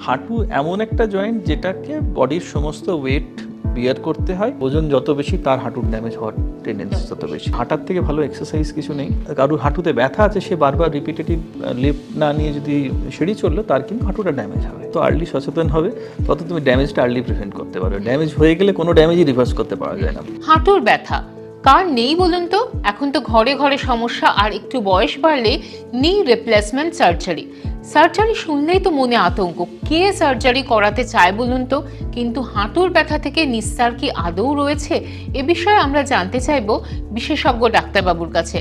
হাঁটু এমন একটা জয়েন্ট যেটাকে বডির সমস্ত ওয়েট বিয়ার করতে হয়। ওজন যত বেশি তার হাঁটুর ড্যামেজ হওয়ার টেন্ডেন্সি তত বেশি। হাঁটার থেকে ভালো এক্সারসাইজ কিছু নেই। কারোর হাঁটুতে ব্যথা আছে, সে বারবার রিপিটেটিভ লিফট না নিয়ে যদি সিঁড়ি চললো, তার কিন্তু হাঁটুটা ড্যামেজ হবে। তো আর্লি সচেতন হবে, তত তুমি ড্যামেজটা আর্লি প্রিভেন্ট করতে পারো। ড্যামেজ হয়ে গেলে কোনো ড্যামেজই রিভার্স করতে পারা যায় না। হাঁটুর ব্যথা কার নেই বলুন তো? এখন তো ঘরে ঘরে সমস্যা, আর একটু বয়স বাড়লে নি রিপ্লেসমেন্ট সার্জারি শুনলেই তো মনে আতঙ্ক। কে সার্জারি করাতে চায় বলুন তো? কিন্তু হাঁটুর ব্যথা থেকে নিস্তার কি আদৌ রয়েছে? এ বিষয়ে আমরা জানতে চাইব বিশেষজ্ঞ ডাক্তারবাবুর কাছে।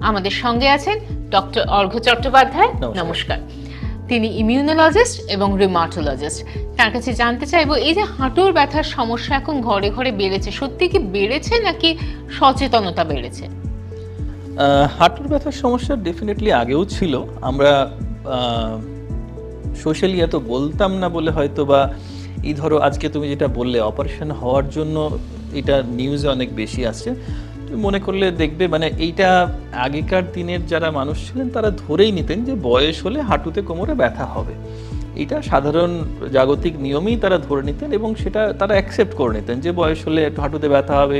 আমাদের সঙ্গে আছেন ডক্টর অর্ঘ্য চট্টোপাধ্যায়। নমস্কার। তিনি ইমিউনোলজিস্ট এবং রিউমাটোলজিস্ট। তার কাছে জানতে চাইবো, এই যে হাঁটুর ব্যথার সমস্যা এখন ঘরে ঘরে বেড়েছে, সত্যি কি বেড়েছে নাকি সচেতনতা বেড়েছে? হাঁটুর ব্যথার সমস্যা ডেফিনেটলি আগেও ছিল। আমরা সোশ্যালি এত বলতাম না বলে হয়তো, বা এই ধরো আজকে তুমি যেটা বললে অপারেশন হওয়ার জন্য, এটা নিউজে অনেক বেশি আসছে। তুমি মনে করলে দেখবে, মানে এইটা আগেকার দিনের যারা মানুষ ছিলেন তারা ধরেই নিতেন যে বয়স হলে হাঁটুতে কোমরে ব্যথা হবে। এটা সাধারণ জাগতিক নিয়মেই তারা ধরে নিতেন, এবং সেটা তারা অ্যাকসেপ্ট করে নিতেন যে বয়স হলে একটু হাঁটুতে ব্যথা হবে,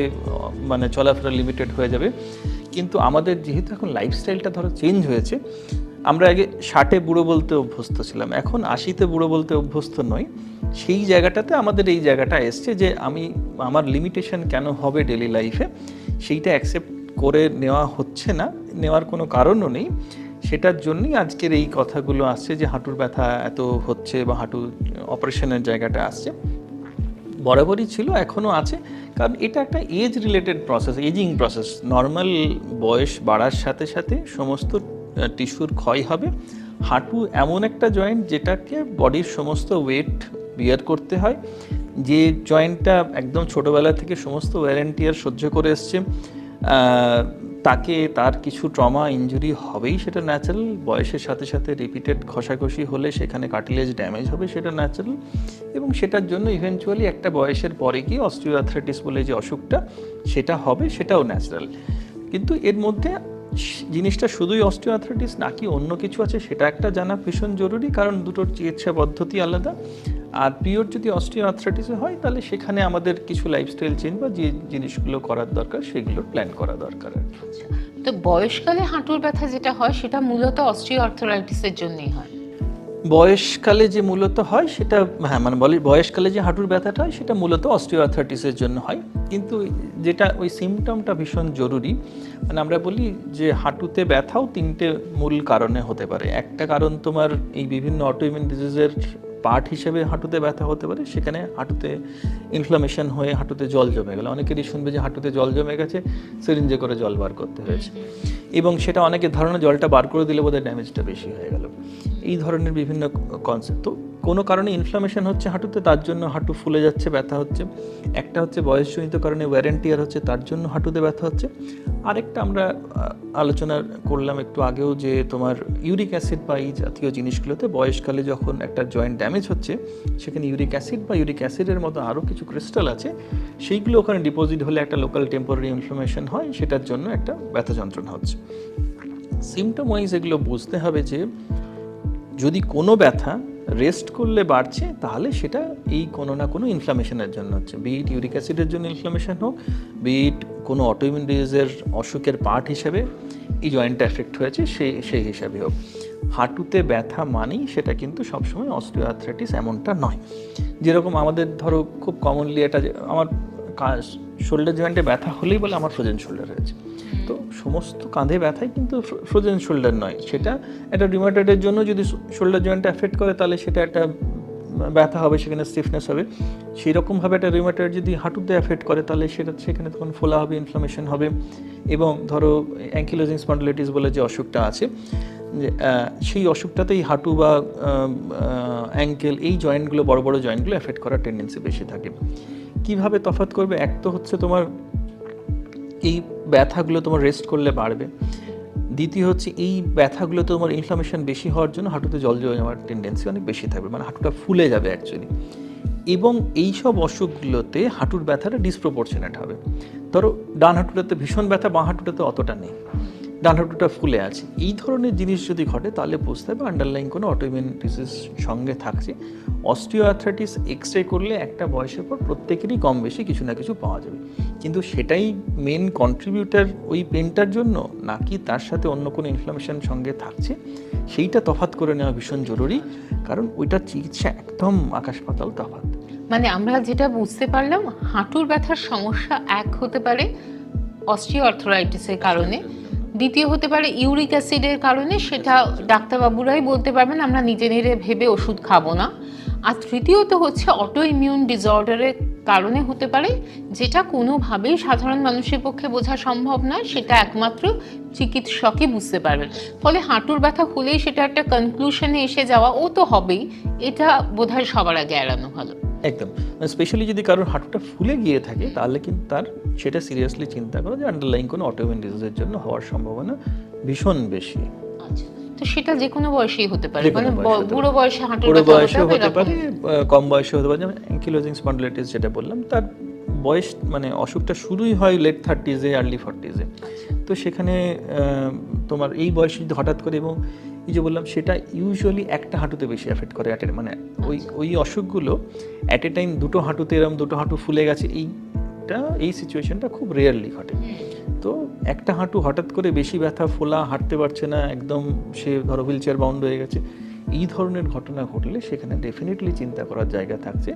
মানে চলাফেরা লিমিটেড হয়ে যাবে। কিন্তু আমাদের যেহেতু এখন লাইফস্টাইলটা ধরো চেঞ্জ হয়েছে, আমরা আগে 60-এ বুড়ো বলতে অভ্যস্ত ছিলাম, এখন 80-তে বুড়ো বলতে অভ্যস্ত নই। সেই জায়গাটাতে আমাদের এই জায়গাটা এসছে যে আমার লিমিটেশন কেন হবে ডেলি লাইফে, সেইটা অ্যাকসেপ্ট করে নেওয়া হচ্ছে না, নেওয়ার কোনো কারণও নেই। সেটার জন্যই আজকের এই কথাগুলো আসছে যে হাঁটুর ব্যথা এত হচ্ছে বা হাঁটু অপারেশনের জায়গাটা আসছে। বরাবরই ছিল, এখনও আছে, কারণ এটা একটা age related process, ageing process. Normal বয়স বাড়ার সাথে সাথে সমস্ত টিস্যুর ক্ষয় হবে। হাঁটু এমন একটা জয়েন্ট যেটাকে বডির সমস্ত ওয়েট বিয়ার করতে হয়। যে জয়েন্টটা একদম ছোটোবেলা থেকে সমস্ত ওয়ারেন্টিয়ার সহ্য করে এসছে, তাকে তার কিছু ট্রমা ইনজুরি হবেই, সেটা ন্যাচারাল। বয়সের সাথে সাথে রিপিটেড ঘষাঘষি হলে সেখানে কার্টিলেজ ড্যামেজ হবে, সেটা ন্যাচারাল। এবং সেটার জন্য ইভেনচুয়ালি একটা বয়সের পরে গিয়ে অস্টিওআর্থ্রাইটিস বলে যে অসুখটা, সেটা হবে, সেটাও ন্যাচারাল। কিন্তু এর মধ্যে জিনিসটা শুধুই অস্টিওআর্থ্রাইটিস নাকি অন্য কিছু আছে, সেটা একটা জানা ভীষণ জরুরি, কারণ দুটোর চিকিৎসা পদ্ধতি আলাদা। আর পিওর যদি অস্টিওআর্থ্রাইটিসে হয়, তাহলে সেখানে আমাদের কিছু লাইফস্টাইল চেঞ্জ বা যে জিনিসগুলো করার দরকার সেগুলোর প্ল্যান করা দরকার। তো বয়সকালে হাঁটুর ব্যথা যেটা হয়, সেটা মূলত অস্টিওআর্থ্রাইটিসের জন্যই হয়। বয়সকালে যে মূলত হয় সেটা, হ্যাঁ, মানে বয়সকালে যে হাঁটুর ব্যথাটা হয় সেটা মূলত অস্টিওআর্থ্রাইটিসের জন্য হয়। কিন্তু যেটা ওই সিমটমটা ভীষণ জরুরি, মানে আমরা বলি যে হাঁটুতে ব্যথাও 3টে মূল কারণে হতে পারে। একটা কারণ তোমার এই বিভিন্ন অটোইমিউন ডিজিজের পার্ট হিসেবে হাঁটুতে ব্যথা হতে পারে। সেখানে হাঁটুতে ইনফ্লামেশন হয়ে হাঁটুতে জল জমে গেল। অনেকেরই শুনবে যে হাঁটুতে জল জমে গেছে, সিরিঞ্জে করে জল বার করতে হয়েছে, এবং সেটা অনেকের ধারণা জলটা বার করে দিলে বোধহয় ড্যামেজটা বেশি হয়ে গেল। এই ধরনের বিভিন্ন কনসেপ্ট। তো কোনো কারণে ইনফ্লামেশন হচ্ছে হাঁটুতে, তার জন্য হাঁটু ফুলে যাচ্ছে, ব্যথা হচ্ছে। একটা হচ্ছে বয়সজনিত কারণে ওয়ারেন্টিয়ার হচ্ছে, তার জন্য হাঁটুতে ব্যথা হচ্ছে। আরেকটা আমরা আলোচনা করলাম একটু আগেও, যে তোমার ইউরিক অ্যাসিড বা এই জাতীয় জিনিসগুলোতে বয়সকালে যখন একটা জয়েন্ট ড্যামেজ হচ্ছে, সেখানে ইউরিক অ্যাসিড বা ইউরিক অ্যাসিডের মতো আরও কিছু ক্রিস্টাল আছে, সেইগুলো ওখানে ডিপোজিট হলে একটা লোকাল টেম্পোরারি ইনফ্লামেশন হয়, সেটার জন্য একটা ব্যথা যন্ত্রণা হচ্ছে। সিমটম ওয়াইজ এগুলো বুঝতে হবে যে যদি কোনো ব্যথা রেস্ট করলে বাড়ছে, তাহলে সেটা এই কোনো না কোনো ইনফ্লামেশনের জন্য হচ্ছে। বিট ইউরিক অ্যাসিডের জন্য ইনফ্লামেশন হোক, বিট কোনো অটোইমিউন ডিজিজের অসুখের পার্ট হিসেবে এই জয়েন্টটা এফেক্ট হয়েছে সেই হিসাবে হোক। হাঁটুতে ব্যথা মানেই সেটা কিন্তু সবসময় অস্টিওআর্থ্রাইটিস এমনটা নয়। যেরকম আমাদের ধরো খুব কমনলি এটা, আমার শোল্ডার জয়েন্টে ব্যথা হলেই বলে আমার ফ্রোজেন শোল্ডার হয়েছে। তো সমস্ত কাঁধে ব্যথাই কিন্তু ফ্রোজেন শোল্ডার নয়। সেটা একটা রিউমাটয়েডের জন্য যদি শোল্ডার জয়েন্টটা এফেক্ট করে, তাহলে সেটা একটা ব্যথা হবে, সেখানে স্টিফনেস হবে। সেই রকমভাবে একটা রিউমাটয়েড যদি হাঁটুতে এফেক্ট করে, তাহলে সেখানে তখন ফোলা হবে, ইনফ্লামেশন হবে। এবং ধরো অ্যাঙ্কিলোজিং স্পন্ডিলাইটিস বলে যে অসুখটা আছে, সেই অসুখটাতেই হাঁটু বা অ্যাঙ্কেল, এই জয়েন্টগুলো, বড় বড় জয়েন্টগুলো এফেক্ট করার টেন্ডেন্সি বেশি থাকে। কিভাবে তফাৎ করবে? এক তো হচ্ছে তোমার এই ব্যথাগুলো তোমার রেস্ট করলে বাড়বে। দ্বিতীয় হচ্ছে এই ব্যথাগুলো তোমার ইনফ্লামেশন বেশি হওয়ার জন্য হাঁটুতে জল জমে যাওয়ার টেন্ডেন্সি অনেক বেশি থাকবে, মানে হাঁটুটা ফুলে যাবে অ্যাকচুয়ালি। এবং এই সব অসুখগুলোতে হাঁটুর ব্যথাটা ডিসপ্রপোর্শনেট হবে। ধরো ডান হাঁটুটাতে ভীষণ ব্যথা, বাঁ হাঁটুটাতে অতটা নেই। ডান হাঁটুটা ফুলে আছে, এই ধরনের জিনিস যদি ঘটে তাহলে বুঝতে হবে আন্ডারলাইন কোনো অটোইমিউন ডিজিজ সঙ্গে থাকছে। অস্টিওআর্থ্রাইটিস এক্সরে করলে একটা বয়সের পর প্রত্যেকেরই কম বেশি কিছু না কিছু পাওয়া যাবে, কিন্তু সেটাই মেন কন্ট্রিবিউটার ওই পেনটার জন্য নাকি তার সাথে অন্য কোনো ইনফ্লামেশন সঙ্গে থাকছে, সেইটা তফাৎ করে নেওয়া ভীষণ জরুরি, কারণ ওইটার চিকিৎসা একদম আকাশ পাতাল তফাৎ। মানে আমরা যেটা বুঝতে পারলাম, হাঁটুর ব্যথার সমস্যা এক হতে পারে অস্টিওআর্থ্রাইটিসের কারণে, দ্বিতীয় হতে পারে ইউরিক অ্যাসিডের কারণে, সেটা ডাক্তারবাবুরাই বলতে পারবেন, আমরা নিজে নিজে ভেবে ওষুধ খাবো না। আর তৃতীয়ত হচ্ছে অটো ইমিউন ডিসঅর্ডারের কারণে হতে পারে, যেটা কোনোভাবেই সাধারণ মানুষের পক্ষে বোঝা সম্ভব নয়, সেটা একমাত্র চিকিৎসকই বুঝতে পারবেন। ফলে হাঁটুর ব্যথা হলেই সেটা একটা কনক্লুশনে এসে যাওয়া ও তো হবেই, এটা বোধহয় সবার আগে এড়ানো ভালো। একদম, স্পেশালি যদি কারোর হাঁটুটা ফুলে গিয়ে থাকে তাহলে কিন্তু তার সেটা সিরিয়াসলি চিন্তা করো যে আন্ডারলাইন কোনো অটোইমিউন ডিজিজের জন্য হওয়ার সম্ভাবনা ভীষণ বেশি। আচ্ছা, তো সেটা যে কোনো বয়সেই হতে পারে, যে কোনো মানে বয়সে হতে বুড়ো বয়সে হাঁটুর বুড়ো ব্যথা বয়সেও হতে এরকম? পারে, কম বয়সে হতে পারে। যেমন অ্যাঙ্কিলোজিং স্পন্ডিলাইটিস যেটা বললাম, তার বয়স মানে অসুখটা শুরুই হয় লেট 30s-এ আর্লি 40s-এ, তো সেখানে তোমার এই বয়সে যদি হঠাৎ করে, এবং এই যে বললাম সেটা ইউজুয়ালি একটা হাঁটুতে বেশি এফেক্ট করে, মানে ওই অসুখগুলো অ্যাট এ টাইম দুটো হাঁটুতে এরকম দুটো হাঁটু ফুলে গেছে, এই সিচুয়েশনটা খুব রেয়ারলি ঘটে। তো একটা হাঁটু হঠাৎ করে বেশি ব্যথা, ফোলা, হাঁটতে পারছে না, একদম সে ধরো হুইল চেয়ার বাউন্ড হয়ে গেছে, এই ধরনের ঘটনা ঘটলে সেখানে ডেফিনেটলি চিন্তা করার জায়গা থাকছে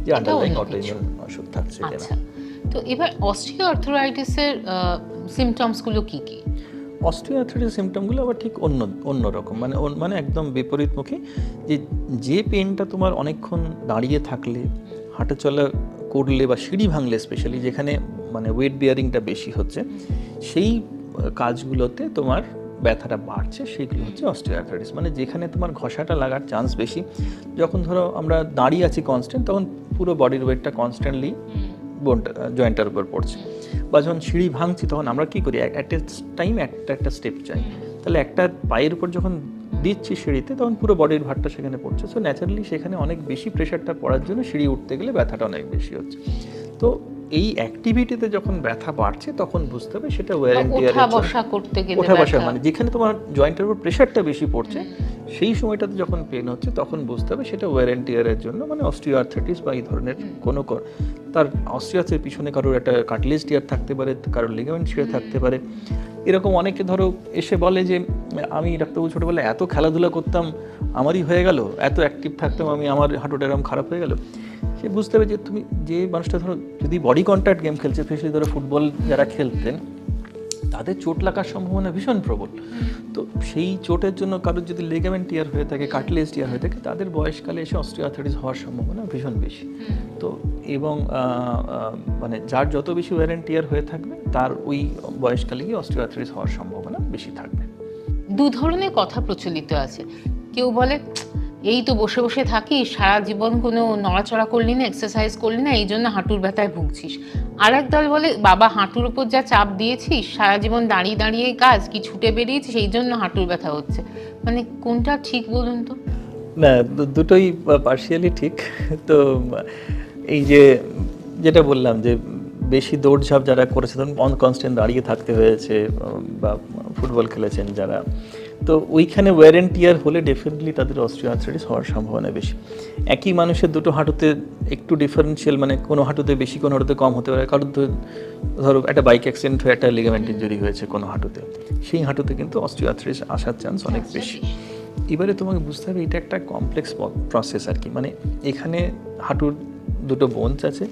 যে আন্ডারলাইন অটোইমিউন অসুখ থাকছে কিনা। আচ্ছা, তো এবার অস্টিওআর্থ্রাইটিসের সিমটমসগুলো কি কি? অস্টিওআর্থ্রাইটিস সিমটমগুলো আবার ঠিক অন্য রকম, মানে একদম বিপরীতমুখী। যে পেনটা তোমার অনেকক্ষণ দাঁড়িয়ে থাকলে, হাঁটা চলা করলে বা সিঁড়ি ভাঙলে, স্পেশালি যেখানে মানে ওয়েট বিয়ারিংটা বেশি হচ্ছে, সেই কাজগুলোতে তোমার ব্যথাটা বাড়ছে, সেগুলো হচ্ছে অস্টিওআর্থ্রাইটিস। মানে যেখানে তোমার ঘষাটা লাগার চান্স বেশি, যখন ধরো আমরা দাঁড়িয়ে আছি কনস্ট্যান্ট, তখন পুরো বডির ওয়েটটা কনস্ট্যান্টলি জয়েন্টের উপর পড়ছে। বা যখন সিঁড়ি ভাঙছি তখন আমরা কী করি, অ্যাট এ টাইম একটা স্টেপ চাই, তাহলে একটা পায়ের উপর যখন দিচ্ছি সিঁড়িতে, তখন পুরো বডির ভারটা সেখানে পড়ছে। সো ন্যাচারালি সেখানে অনেক বেশি প্রেশারটা পড়ার জন্য সিঁড়ি উঠতে গেলে ব্যথাটা অনেক বেশি হচ্ছে। তো এই অ্যাক্টিভিটিতে যখন ব্যথা বাড়ছে তখন বুঝতে হবে সেটা ওয়্যার এন্ড টিয়ার, ওঠা বসা করতে গেলে, ওঠা বসা মানে যেখানে তোমার জয়েন্টের উপর প্রেশারটা বেশি পড়ছে, সেই সময়টাতে যখন পেন হচ্ছে তখন বুঝতে হবে সেটা ওয়্যার এন্ড টিয়ারের জন্য, মানে অস্টিওআর্থ্রাইটিস বা এই ধরনের কোনো তার অস্টিওআর্থ্রাইটিসের পিছনে কারোর একটা কার্টিলেজ টিয়ার থাকতে পারে, কারোর লিগামেন্ট ছিঁড়ে থাকতে পারে। এরকম অনেকে ধরো এসে বলে যে আমি ডাক্তারবাবু ছোটোবেলায় এত খেলাধুলা করতাম, আমারই হয়ে গেল, এত অ্যাক্টিভ থাকতাম আমি, আমার হাঁটুটা এরকম খারাপ হয়ে গেল। সে বুঝতে হবে যে তুমি যে মানুষটা ধরো যদি বডি কন্ট্যাক্ট গেম খেলছে, স্পেশালি ধরো ফুটবল যারা খেলতেন, তাদের চোট লাগার সম্ভাবনা ভীষণ প্রবল। তো সেই চোটের জন্য কারোর যদি লিগামেন্ট টিয়ার হয়ে থাকে, কার্টিলেজ টিয়ার হয়ে থাকে, তাদের বয়সকালে এসে অস্টিওআর্থ্রাইটিস হওয়ার সম্ভাবনা ভীষণ বেশি। তো এবং মানে যার যত বেশি ওয়্যার এন্ড টিয়ার হয়ে থাকবে, তার ওই বয়সকালে গিয়ে অস্টিওআর্থ্রাইটিস হওয়ার সম্ভাবনা বেশি থাকবে। দু ধরনের কথা প্রচলিত আছে। কেউ বলে এই তো বসে বসে থাকিস, সারা জীবন কোনো নড়াচড়া করলি না, এক্সারসাইজ করলি না, এই জন্য হাঁটুর ব্যথায় ভুগছিস। আর এক দল বলে বাবা হাঁটুর উপর যা চাপ দিয়েছিস, সারা জীবন দাঁড়িয়ে দাঁড়িয়ে কাজ, কি ছুটে বেরিয়েছিস, এই জন্য হাঁটুর ব্যথা হচ্ছে। মানে কোনটা ঠিক বলুন তো? না, দুটোই পার্শিয়ালি ঠিক। তো এই যেটা বললাম যে বেশি দৌড়ঝাঁপ যারা করেছে, ধরুন কনস্ট্যান্ট দাঁড়িয়ে থাকতে হয়েছে, বা ফুটবল খেলেছেন যারা, তো ওইখানে ওয়্যার এন্ড টিয়ার হলে ডেফিনেটলি তাদের অস্টিওআর্থ্রাইটিস হওয়ার সম্ভাবনা বেশি। একই মানুষের দুটো হাঁটুতে একটু ডিফারেন্সিয়াল, মানে কোনো হাঁটুতে বেশি কোনো হাঁটুতে কম হতে পারে। কারোর ধরো একটা বাইক অ্যাক্সিডেন্ট হয়ে একটা লিগামেন্ট ইনজুরি হয়েছে কোনো হাঁটুতে, সেই হাঁটুতে কিন্তু অস্টিওআর্থ্রাইটিস আসার চান্স অনেক বেশি। এবারে তোমাকে বুঝতে হবে এটা একটা কমপ্লেক্স প্রসেস আর কি, মানে এখানে হাঁটুর দুটো বোনস আছে,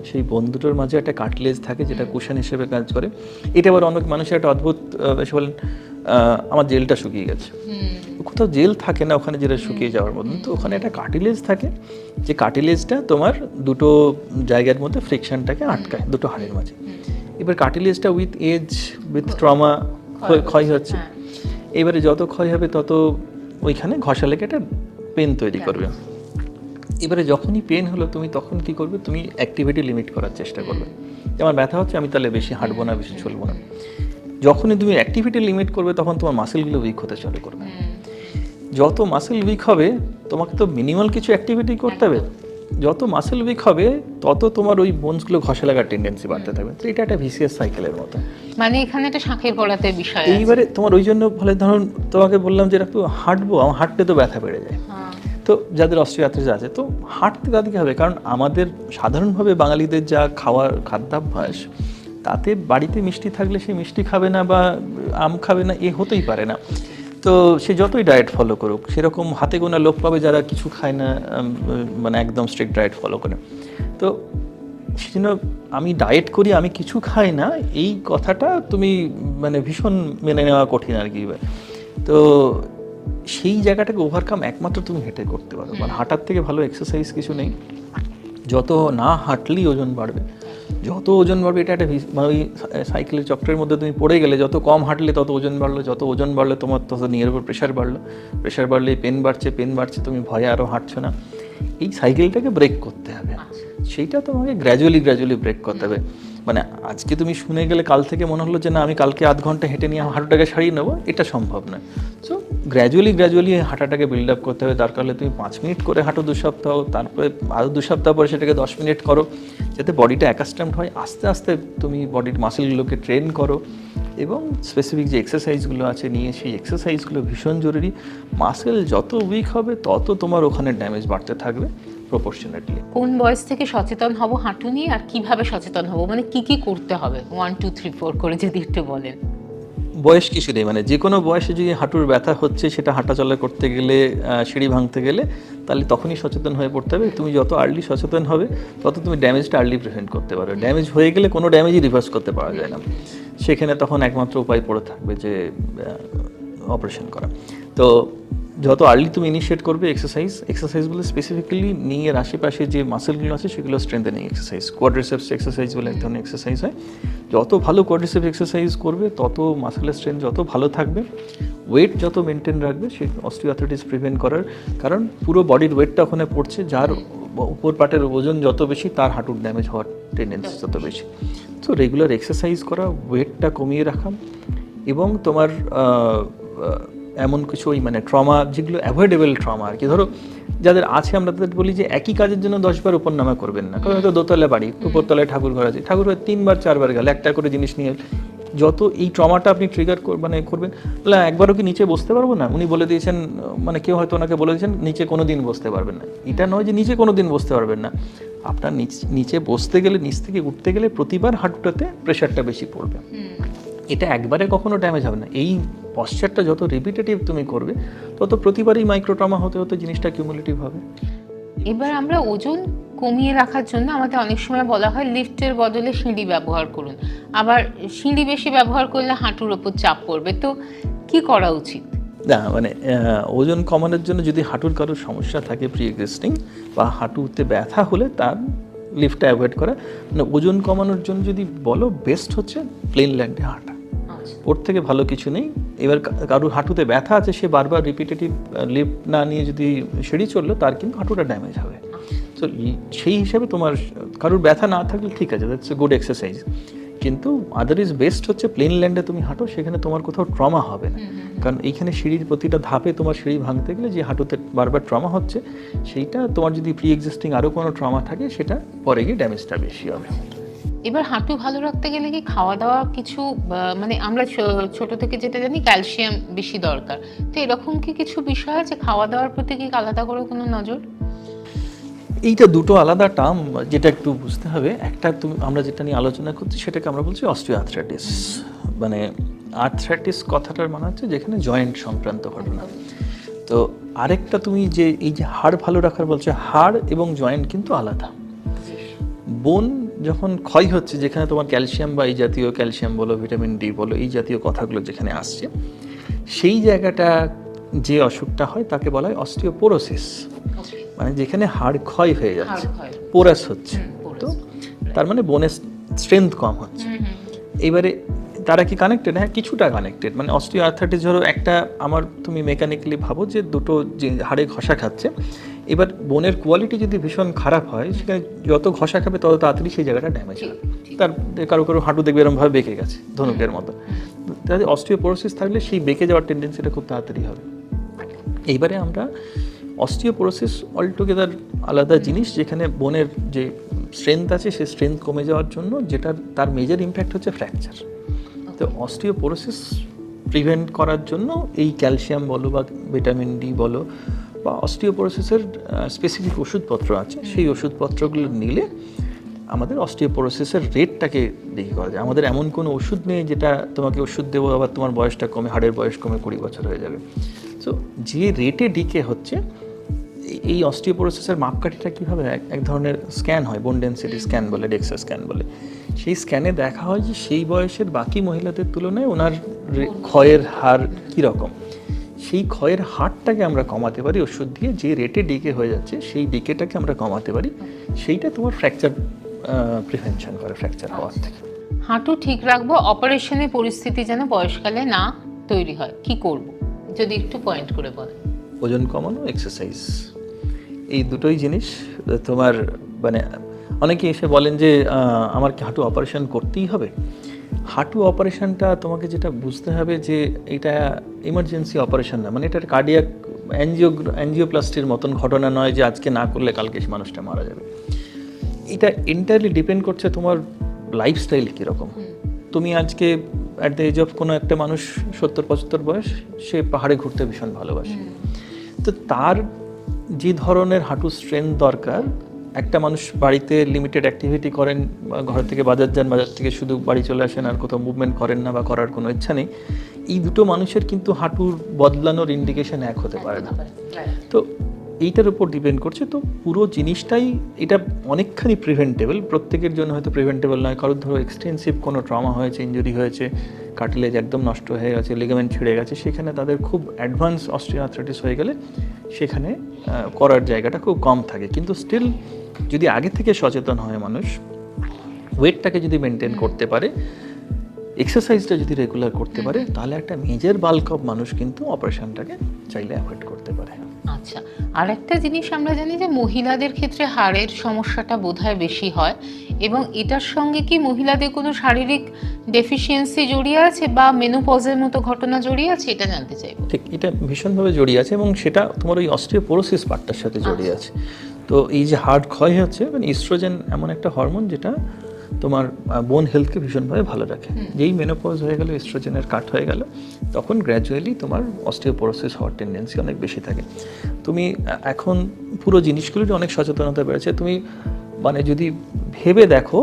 সেই বোন দুটোর মাঝে একটা কার্টিলেজ থাকে যেটা কুশন হিসেবে কাজ করে। এটা আবার অনেক মানুষের একটা অদ্ভুত, বেশি বলেন আমার জেলটা শুকিয়ে গেছে, কোথাও জেল থাকে না ওখানে যেটা শুকিয়ে যাওয়ার মতন, তো ওখানে একটা কার্টিলেজ থাকে, যে কার্টিলেজটা তোমার দুটো জায়গার মধ্যে ফ্রিকশনটাকে আটকায়, দুটো হাড়ের মাঝে। এবার কার্টিলেজটা উইথ এজ, উইথ ট্রমা ক্ষয় হচ্ছে। এবারে যত ক্ষয় হবে তত ওইখানে ঘষা লেগে একটা পেন তৈরি করবে। এবারে যখনই পেন হলো তুমি তখন কি করবে, তুমি অ্যাক্টিভিটি লিমিট করার চেষ্টা করবে। আমার ব্যথা হচ্ছে, আমি তাহলে বেশি হাঁটবো না, বেশি চলবো না। যখনই তুমি অ্যাক্টিভিটি লিমিট করবে তখন তোমার মাসেলগুলো উইক হতে চালু করবে। যত মাসেল উইক হবে তোমাকে তো মিনিমাল কিছু অ্যাক্টিভিটি করতে হবে, যত মাসেল উইক হবে তত তোমার ওই বোনসগুলো ঘষে লাগার টেন্ডেন্সি বাড়তে থাকবে। তো এটা একটা ভিসিএস সাইকেলের মতো। মানে এখানে একটা শাঁখের পড়াতে বিষয় আছে। এইবারে তোমার ওই জন্য ফলে ধরুন তোমাকে বললাম যে একটু হাঁটবো, আমার হাঁটতে তো ব্যথা বেড়ে যায়। তো যাদের অস্টিওআর্থ্রাইটিস আছে তো হাঁটতে তাদেরকে হবে, কারণ আমাদের সাধারণভাবে বাঙালিদের যা খাওয়ার খাদ্যাভ্যাস, তাতে বাড়িতে মিষ্টি থাকলে সে মিষ্টি খাবে না বা আম খাবে না, এ হতেই পারে না। তো সে যতই ডায়েট ফলো করুক, সেরকম হাতে গোনা লোক পাবে যারা কিছু খায় না, মানে একদম স্ট্রিক্ট ডায়েট ফলো করে। তো সেজন্য আমি ডায়েট করি, আমি কিছু খাই না, এই কথাটা তুমি মানে ভীষণ মেনে নেওয়া কঠিন আর কি। তো সেই জায়গাটাকে ওভারকাম একমাত্র তুমি হেঁটে করতে পারো, মানে হাঁটার থেকে ভালো এক্সারসাইজ কিছু নেই। যত না হাঁটলেই ওজন বাড়বে, যত ওজন বাড়বে এটা একটা মানে ওই সাইকেলের চক্রের মধ্যে তুমি পড়ে গেলে, যত কম হাঁটলে তত ওজন বাড়লো, যত ওজন বাড়লে তোমার তত নিজের উপর প্রেশার বাড়লো, প্রেশার বাড়লে পেন বাড়ছে, তুমি ভয়ে আরও হাঁটছো না। এই সাইকেলটাকে ব্রেক করতে হবে, সেইটা তোমাকে গ্র্যাজুয়ালি ব্রেক করতে হবে। মানে আজকে তুমি শুনে গেলে কাল থেকে মনে হলো যে না আমি কালকে আধ ঘন্টা হেঁটে নিয়ে হাঁটুটাকে সারিয়ে নেবো, এটা সম্ভব নয়। সো গ্র্যাজুয়ালি হাঁটাটাকে বিল্ড আপ করতে হবে। দরকার হলে তুমি 5 মিনিট করে হাঁটো 2 সপ্তাহ, তারপরে আরও 2 সপ্তাহ পরে সেটাকে 10 মিনিট করো, যাতে বডিটা অ্যাকাস্টমড হয়। আস্তে আস্তে তুমি বডির মাসেলগুলোকে ট্রেন করো, এবং স্পেসিফিক যে এক্সারসাইজগুলো আছে নিয়ে সেই এক্সারসাইজগুলো ভীষণ জরুরি। মাসেল যত উইক হবে তত তোমার ওখানে ড্যামেজ বাড়তে থাকবে প্রপোর্শনেটলি। কোন বয়স থেকে সচেতন হব হাঁটু নিয়ে, আর কিভাবে সচেতন হব, মানে কি কি করতে হবে 1 2 3 4 করে যদি একটু বলেন। বয়স কিছু নেই, মানে যে কোনো বয়সে যদি হাঁটুর ব্যথা হচ্ছে, সেটা হাঁটাচলা করতে গেলে, সিঁড়ি ভাঙতে গেলে, তাহলে তখনই সচেতন হয়ে পড়তে হবে। তুমি যত আর্লি সচেতন হবে তত তুমি ড্যামেজটা আর্লি প্রিভেন্ট করতে পারো। ড্যামেজ হয়ে গেলে কোনো ড্যামেজই রিভার্স করতে পারা যায় না, সেখানে তখন একমাত্র উপায় পড়ে থাকবে অপারেশন করা। তো যত আর্লি তুমি ইনিশিয়েট করবে এক্সারসাইজগুলো স্পেসিফিক্যালি নিয়ের আশেপাশে যে মাসেলগুলো আছে সেগুলো স্ট্রেংথেনিং এক্সারসাইজ, কোয়াড্রিসেপস এক্সারসাইজ বলে এক ধরনের এক্সারসাইজ হয়। যত ভালো কোয়াড্রিসেপস এক্সারসাইজ করবে তত মাসেলের স্ট্রেংথ যত ভালো থাকবে, ওয়েট যত মেনটেন রাখবে, সে অস্টিওআর্থ্রাইটিস প্রিভেন্ট করার, কারণ পুরো বডির ওয়েটটা ওখানে পড়ছে, যার উপর পাটের ওজন যত বেশি তার হাঁটুর ড্যামেজ হওয়ার টেন্ডেন্সি তত বেশি। তো রেগুলার এক্সারসাইজ করা, ওয়েটটা কমিয়ে রাখা, এবং তোমার এমন কিছু ওই মানে ট্রমা যেগুলো অ্যাভয়েডেবল ট্রমা আর কি, ধরো যাদের আছে আমরা তাদের বলি যে একই কাজের জন্য 10 বার উপর নামা করবেন না। কারণ হয়তো দোতলা বাড়ি, উপরতলায় ঠাকুর ঘর আছে, ঠাকুর ঘরে 3 বার 4 বার গেলে একটা করে জিনিস নিয়ে, যত এই ট্রমাটা আপনি ট্রিগার মানে করবেন। বলে একবারও কি নিচে বসতে পারবো না, উনি বলে দিয়েছেন, মানে কেউ হয়তো ওনাকে বলে দিয়েছেন নিচে কোনো দিন বসতে পারবেন না। এটা নয় যে নিচে কোনো দিন বসতে পারবেন না, আপনার নিচে বসতে গেলে, নিচ থেকে উঠতে গেলে প্রতিবার হাঁটুটাতে প্রেশারটা বেশি পড়বে। এটা একবারে কখনো ড্যামেজ হবে না। এই পশ্চারটা যত রিপিটেটিভ তুমি করবে তত প্রতিবারই মাইক্রোট্রমা হতে হতে জিনিসটা কিউমুলেটিভ হবে। এবার আমরা ওজন কমিয়ে রাখার জন্য আমাদের অনেক সময় বলা হয় লিফটের বদলে সিঁড়ি ব্যবহার করুন, আবার সিঁড়ি বেশি ব্যবহার করলে হাঁটুর ওপর চাপ পড়বে, তো কি করা উচিত? না মানে ওজন কমানোর জন্য যদি হাঁটুর কারোর সমস্যা থাকে প্রি এক্সিস্টিং, বা হাঁটুতে ব্যথা হলে তার লিফটটা অ্যাভয়েড করা। মানে ওজন কমানোর জন্য যদি বলো, বেস্ট হচ্ছে প্লেন ল্যান্ডে হাঁটা, ওর থেকে ভালো কিছু নেই। এবার কারোর হাঁটুতে ব্যথা আছে, সে বারবার রিপিটেটিভ লিফট না নিয়ে যদি সিঁড়ি চললো, তার কিন্তু হাঁটুটা ড্যামেজ হবে। তো সেই হিসাবে তোমার কারোর ব্যথা না থাকলে ঠিক আছে, দ্যাটস এ গুড এক্সারসাইজ, কিন্তু আদারওয়াইজ বেস্ট হচ্ছে প্লেন ল্যান্ডে তুমি হাঁটো, সেখানে তোমার কোথাও ট্রমা হবে না। কারণ এইখানে সিঁড়ির প্রতিটা ধাপে তোমার সিঁড়ি ভাঙতে গেলে যে হাঁটুতে বারবার ট্রমা হচ্ছে, সেইটা তোমার যদি প্রি এক্সিস্টিং আরও কোনো ট্রমা থাকে, সেটা পরে গিয়ে ড্যামেজটা বেশি হবে। এবার হাঁটু ভালো রাখতে গেলে কি খাওয়া দাওয়া কিছু, মানে আমরা ছোট থেকে যেটা জানি ক্যালসিয়াম বেশি দরকার, তো এরকম কি কিছু বিষয় আছে খাওয়া দাওয়ার প্রতি কি আলাদা করে কোনো নজর? এইটা দুটো আলাদা টার্ম, যেটা একটু বুঝতে হবে। একটা আমরা যেটা নিয়ে আলোচনা করছি সেটাকে আমরা বলছি অস্টিওআর্থ্রাইটিস। মানে আর্থ্রাইটিস কথাটার মানে হচ্ছে যেখানে জয়েন্ট সংক্রান্ত ঘটনা। তো আরেকটা তুমি যে এই যে হাড় ভালো রাখার বলছে, হাড় এবং জয়েন্ট কিন্তু আলাদা। বোন যখন ক্ষয় হচ্ছে, যেখানে তোমার ক্যালসিয়াম বা এই জাতীয় ক্যালসিয়াম বলো, ভিটামিন ডি বলো, এই জাতীয় কথাগুলো যেখানে আসছে, সেই জায়গাটা যে অসুখটা হয় তাকে বলা হয় অস্টিওপোরোসিস। মানে যেখানে হাড় ক্ষয় হয়ে যাচ্ছে, পোরাস হচ্ছে, তো তার মানে বোনের স্ট্রেংথ কম হচ্ছে। এবারে তারা কি কানেক্টেড? হ্যাঁ, কিছুটা কানেক্টেড। মানে অস্টিওআর্থ্রাইটিস ধরো একটা তুমি মেকানিক্যালি ভাবো যে দুটো যে হাড়ে ঘষা খাচ্ছে, এবার বোনের কোয়ালিটি যদি ভীষণ খারাপ হয়, সেখানে যত ঘষা খাবে তত তাড়াতাড়ি সেই জায়গাটা ড্যামেজ হবে। তার কারো হাঁটু দেখবে এরকমভাবে বেঁকে গেছে ধনুকের মতো, তাহলে অস্টিওপোরোসিস থাকলে সেই বেঁকে যাওয়ার টেন্ডেন্সিটা খুব তাড়াতাড়ি হবে। এইবারে আমরা অস্টিওপোরোসিস অলটুগেদার আলাদা জিনিস, যেখানে বোনের যে স্ট্রেংথ আছে সেই স্ট্রেংথ কমে যাওয়ার জন্য যেটা তার মেজর ইম্প্যাক্ট হচ্ছে ফ্র্যাকচার। তো অস্টিওপোরোসিস প্রিভেন্ট করার জন্য এই ক্যালসিয়াম বলো বা ভিটামিন ডি বলো বা অস্টিওপোরোসিসের স্পেসিফিক ওষুধপত্র আছে, সেই ওষুধপত্রগুলো নিলে আমাদের অস্টিওপোরোসিসের রেটটাকে দেখে করা যায়। আমাদের এমন কোনো ওষুধ নেই যেটা তোমাকে ওষুধ দেবো আবার তোমার বয়সটা কমে, হাড়ের বয়স কমে 20 বছর হয়ে যাবে। সো যে রেটে ডিকে হচ্ছে, এই অস্টিওপোরোসিসের মাপকাঠিটা কীভাবে, এক ধরনের স্ক্যান হয়, বোন ডেনসিটি স্ক্যান বলে, ডেক্সা স্ক্যান বলে। সেই স্ক্যানে দেখা হয় যে সেই বয়সের বাকি মহিলাদের তুলনায় ওনার ক্ষয়ের হার কীরকম। সেই ক্ষয়ের হারটাকে আমরা কমাতে পারি ওষুধ দিয়ে, যে রেটে ডিকে হয়ে যাচ্ছে সেই ডিকেটাকে আমরা কমাতে পারি। সেইটা তোমার ফ্র্যাকচার প্রিভেনশন করে, ফ্র্যাকচার হওয়ার থেকে। হাঁটু ঠিক রাখবো, অপারেশনের পরিস্থিতি যেন বয়সকালে না তৈরি হয়, কি করব যদি একটু পয়েন্ট করে বলেন? ওজন কমানো, এক্সারসাইজ, এই দুটোই জিনিস তোমার মানে অনেকে এসে বলেন যে আমার কি হাঁটু অপারেশন করতেই হবে। হাঁটু অপারেশনটা তোমাকে যেটা বুঝতে হবে যে এটা ইমার্জেন্সি অপারেশন না, মানে এটার কার্ডিয়াক অ্যাঞ্জিওপ্লাস্টির মতন ঘটনা নয় যে আজকে না করলে কালকে মানুষটা মারা যাবে। এটা এন্টায়ারলি ডিপেন্ড করছে তোমার লাইফস্টাইল কীরকম। তুমি আজকে অ্যাট দ্য এজ অফ কোনো একটা মানুষ 70-75 বয়স, সে পাহাড়ে ঘুরতে ভীষণ ভালোবাসে, তো তার যে ধরনের হাঁটু স্ট্রেংথ দরকার, একটা মানুষ বাড়িতে লিমিটেড অ্যাক্টিভিটি করেন, ঘর থেকে বাজার যান, বাজার থেকে শুধু বাড়ি চলে আসেন, আর কোথাও মুভমেন্ট করেন না বা করার কোনো ইচ্ছা নেই, এই দুটো মানুষের কিন্তু হাঁটুর বদলানোর ইন্ডিকেশন এক হতে পারে না। তো এইটার উপর ডিপেন্ড করছে। তো পুরো জিনিসটাই এটা অনেকখানি প্রিভেন্টেবল, প্রত্যেকের জন্য হয়তো প্রিভেন্টেবল নয়। কারোর ধরো এক্সটেন্সিভ কোনো ট্রমা হয়েছে, ইঞ্জুরি হয়েছে, কার্টিলেজ একদম নষ্ট হয়ে গেছে, লিগামেন্ট ছিঁড়ে গেছে, সেখানে তাদের খুব অ্যাডভান্স অস্টিওআর্থ্রাইটিস হয়ে গেলে সেখানে করার জায়গাটা খুব কম থাকে। কিন্তু স্টিল যদি আগে থেকে সচেতন হয় মানুষ, ওয়েটটাকে যদি মেনটেন করতে পারে, এক্সারসাইজটা যদি রেগুলার করতে পারে, তাহলে একটা মেজর বাল্ক অফ মানুষ কিন্তু অপারেশনটাকে চাইলে অ্যাভয়েড করতে পারে। আচ্ছা, আর একটা জিনিস আমরা জানি যে মহিলাদের ক্ষেত্রে হাড়ের সমস্যাটা বোধহয় বেশি হয়, এবং এটার সঙ্গে কি মহিলাদের কোনো শারীরিক ডেফিসিয়েন্সি জড়িয়ে আছে বা মেনোপজের মতো ঘটনা জড়িয়ে আছে, এটা জানতে চাইবো। ঠিক, এটা ভীষণভাবে জড়িয়ে আছে এবং সেটা তোমার ওই অস্টিওপোরোসিস পার্টটার সাথে জড়িয়ে আছে। তো এই যে হাড় ক্ষয় হচ্ছে, মানে ইস্ট্রোজেন এমন একটা হরমোন যেটা তোমার বোন হেলথকে ভীষণভাবে ভালো রাখে। যেই মেনোপজ হয়ে গেল, ইস্ট্রোজেনের কাট হয়ে গেল, তখন গ্র্যাজুয়ালি তোমার অস্টিওপোরোসিস হওয়ার টেন্ডেন্সি অনেক বেশি থাকে। তুমি এখন পুরো জিনিসগুলির অনেক সচেতনতা বেড়েছে। তুমি মানে যদি ভেবে দেখো,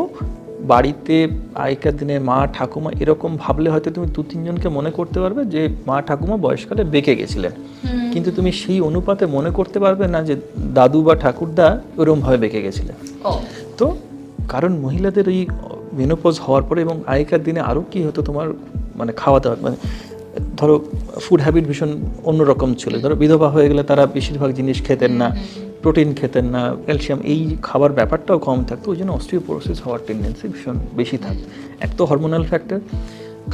বাড়িতে আগেকার দিনে মা ঠাকুমা এরকম ভাবলে হয়তো তুমি 2-3 জনকে মনে করতে পারবে যে মা ঠাকুমা বয়সকালে বেঁকে গেছিলেন, কিন্তু তুমি সেই অনুপাতে মনে করতে পারবে না যে দাদু বা ঠাকুরদা ওরকমভাবে বেঁকে গেছিলেন। তো কারণ মহিলাদের এই মেনোপজ হওয়ার পরে, এবং আগেকার দিনে আরও কী হতো তোমার মানে খাওয়া দাওয়া, মানে ধরো ফুড হ্যাবিট ভীষণ অন্যরকম ছিল। ধরো বিধবা হয়ে গেলে তারা বেশিরভাগ জিনিস খেতেন না, প্রোটিন খেতেন না, ক্যালসিয়াম, এই খাবার ব্যাপারটাও কম থাকতো, ওই জন্য অস্টিওপোরোসিস হওয়ার টেন্ডেন্সি ভীষণ বেশি থাকতো। এক তো হরমোনাল ফ্যাক্টর,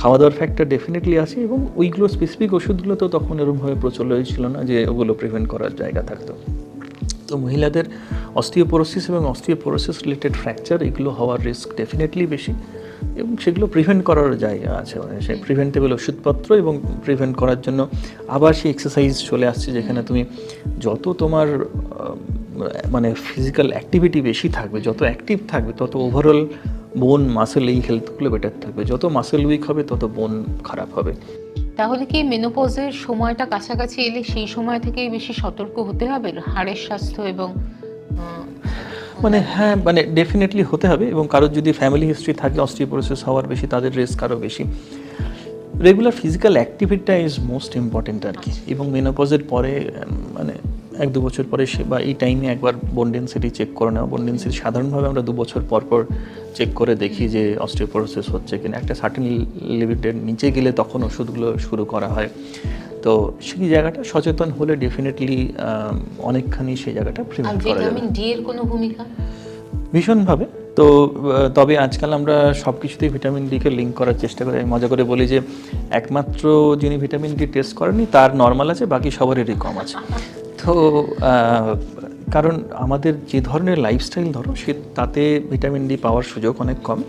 খাওয়া দাওয়ার ফ্যাক্টর ডেফিনেটলি আছে, এবং ওইগুলো স্পেসিফিক ওষুধগুলো তো তখন এরকমভাবে প্রচলিত ছিল না যে ওগুলো প্রিভেন্ট করার জায়গা থাকতো। তো মহিলাদের অস্টিওপোরোসিস এবং অস্টিওপোরোসিস রিলেটেড ফ্র্যাকচার এগুলো হওয়ার রিস্ক ডেফিনেটলি বেশি, এবং সেগুলো প্রিভেন্ট করার জায়গা আছে। মানে সেই প্রিভেন্টেবল ওষুধপত্র এবং প্রিভেন্ট করার জন্য আবার সেই এক্সারসাইজ চলে আসছে, যেখানে তুমি যত তোমার মানে ফিজিক্যাল অ্যাক্টিভিটি বেশি থাকবে, যত অ্যাক্টিভ থাকবে, তত ওভারঅল বোন মাসেল এই হেলথগুলো বেটার থাকবে। যত মাসেল উইক হবে তত বোন খারাপ হবে। তাহলে কি মেনোপজের সময়টা কাছাকাছি এলে সেই সময় থেকেই বেশি সতর্ক হতে হবে হাড়ের স্বাস্থ্য এবং মানে হ্যাঁ, মানে ডেফিনেটলি হতে হবে। এবং কারোর যদি ফ্যামিলি হিস্ট্রি থাকে অস্টিওপোরোসিস হওয়ার বেশি, তাদের রিস্ক আরও বেশি। রেগুলার ফিজিক্যাল অ্যাক্টিভিটিটা ইজ মোস্ট ইম্পর্টেন্ট আর কি। এবং মেনোপজের পরে মানে 1-2 বছর পরে বা এই টাইমে একবার বোন ডেনসিটি চেক করে নেওয়া। বোন ডেনসিটি সাধারণভাবে আমরা 2 বছর পর পর চেক করে দেখি যে অস্টিওপোরোসিস হচ্ছে কিনা। একটা সার্টেন লিমিটের নিচে গেলে তখন ওষুধগুলো শুরু করা হয়। তো সেই জায়গাটা সচেতন হলে ডেফিনেটলি অনেকখানি সেই জায়গাটা প্রিভেন্ট করা যাবে। ভিটামিন ডি এর কোনো ভূমিকা? ভীষণভাবে। তো তবে আজকাল আমরা সব কিছুতেই ভিটামিন ডিকে লিঙ্ক করার চেষ্টা করি। আমি মজা করে বলি যে একমাত্র যিনি ভিটামিন ডি টেস্ট করেনি তার নর্মাল আছে, বাকি সবারই কম আছে। তো কারণ আমাদের যে ধরনের লাইফস্টাইল ধরো, তাতে ভিটামিন ডি পাওয়ার সুযোগ অনেক কম।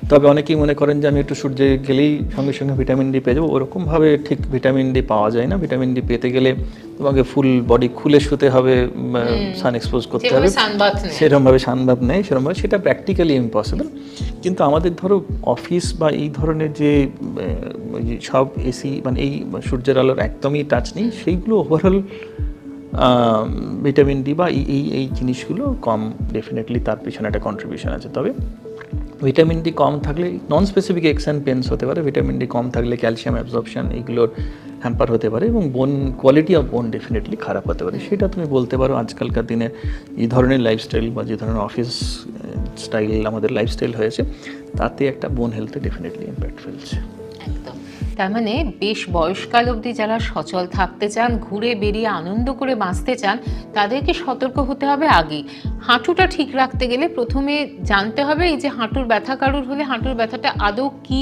তবে অনেকেই মনে করেন যে আমি একটু সূর্যে গেলেই সঙ্গে সঙ্গে ভিটামিন ডি পেয়ে যাবো, ওরকমভাবে ঠিক ভিটামিন ডি পাওয়া যায় না। ভিটামিন ডি পেতে গেলে তোমাকে ফুল বডি খুলে শুতে হবে, সান এক্সপোজ করতে হবে, সেরকমভাবে সানবাদ নেই, সেরকমভাবে সেটা প্র্যাকটিক্যালি ইম্পসিবল। কিন্তু আমাদের ধরো অফিস বা এই ধরনের যে সব এসি মানে এই সূর্যের আলোর একদমই টাচ নেই, সেইগুলো ওভারঅল ভিটামিন ডি বা এই জিনিসগুলো কম, ডেফিনেটলি তার পিছনে একটা কন্ট্রিবিউশন আছে। তবে ভিটামিন ডি কম থাকলে non specific x and Pence হতে পারে, ভিটামিন ডি কম থাকলে ক্যালসিয়াম অ্যাবজর্পশন এইগুলোর হ্যাম্পার হতে পারে, এবং বোন কোয়ালিটি অফ বোন ডেফিনেটলি খারাপ হতে পারে। সেটা তুমি বলতে পারো আজকালকার দিনে এই ধরনের লাইফস্টাইল বা যে ধরনের অফিস স্টাইল আমাদের লাইফস্টাইল হয়েছে, তাতে একটা বোন হেলথে ডেফিনেটলি ইম্প্যাক্ট ফেলছে। একদম। তার মানে বেশ বয়সকাল অবধি যারা সচল থাকতে চান, ঘুরে বেরিয়ে আনন্দ করে বাঁচতে চান, তাদেরকে সতর্ক হতে হবে আগেই। হাঁটুটা ঠিক রাখতে গেলে প্রথমে জানতে হবে এই যে হাঁটুর ব্যথা কারুর হলে হাঁটুর ব্যথাটা আদৌ কী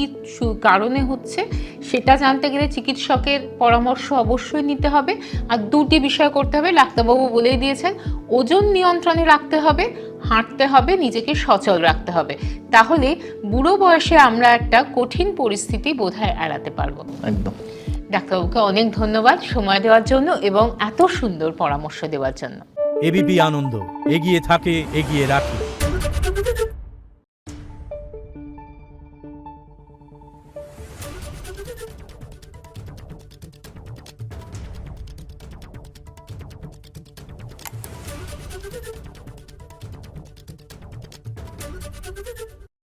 কারণে হচ্ছে সেটা জানতে গেলে চিকিৎসকের পরামর্শ অবশ্যই নিতে হবে। আর দুটি বিষয় করতে হবে, ডাক্তারবাবু বলেই দিয়েছেন, ওজন নিয়ন্ত্রণে রাখতে হবে, হাঁটতে হবে, নিজেকে সচল রাখতে হবে। তাহলে বুড়ো বয়সে আমরা একটা কঠিন পরিস্থিতি বোধহয় এড়াতে পারবো। একদম। ডাক্তারবাবুকে অনেক ধন্যবাদ সময় দেওয়ার জন্য এবং এত সুন্দর পরামর্শ দেওয়ার জন্য। এবিপি আনন্দ, এগিয়ে থাকে, এগিয়ে রাখে।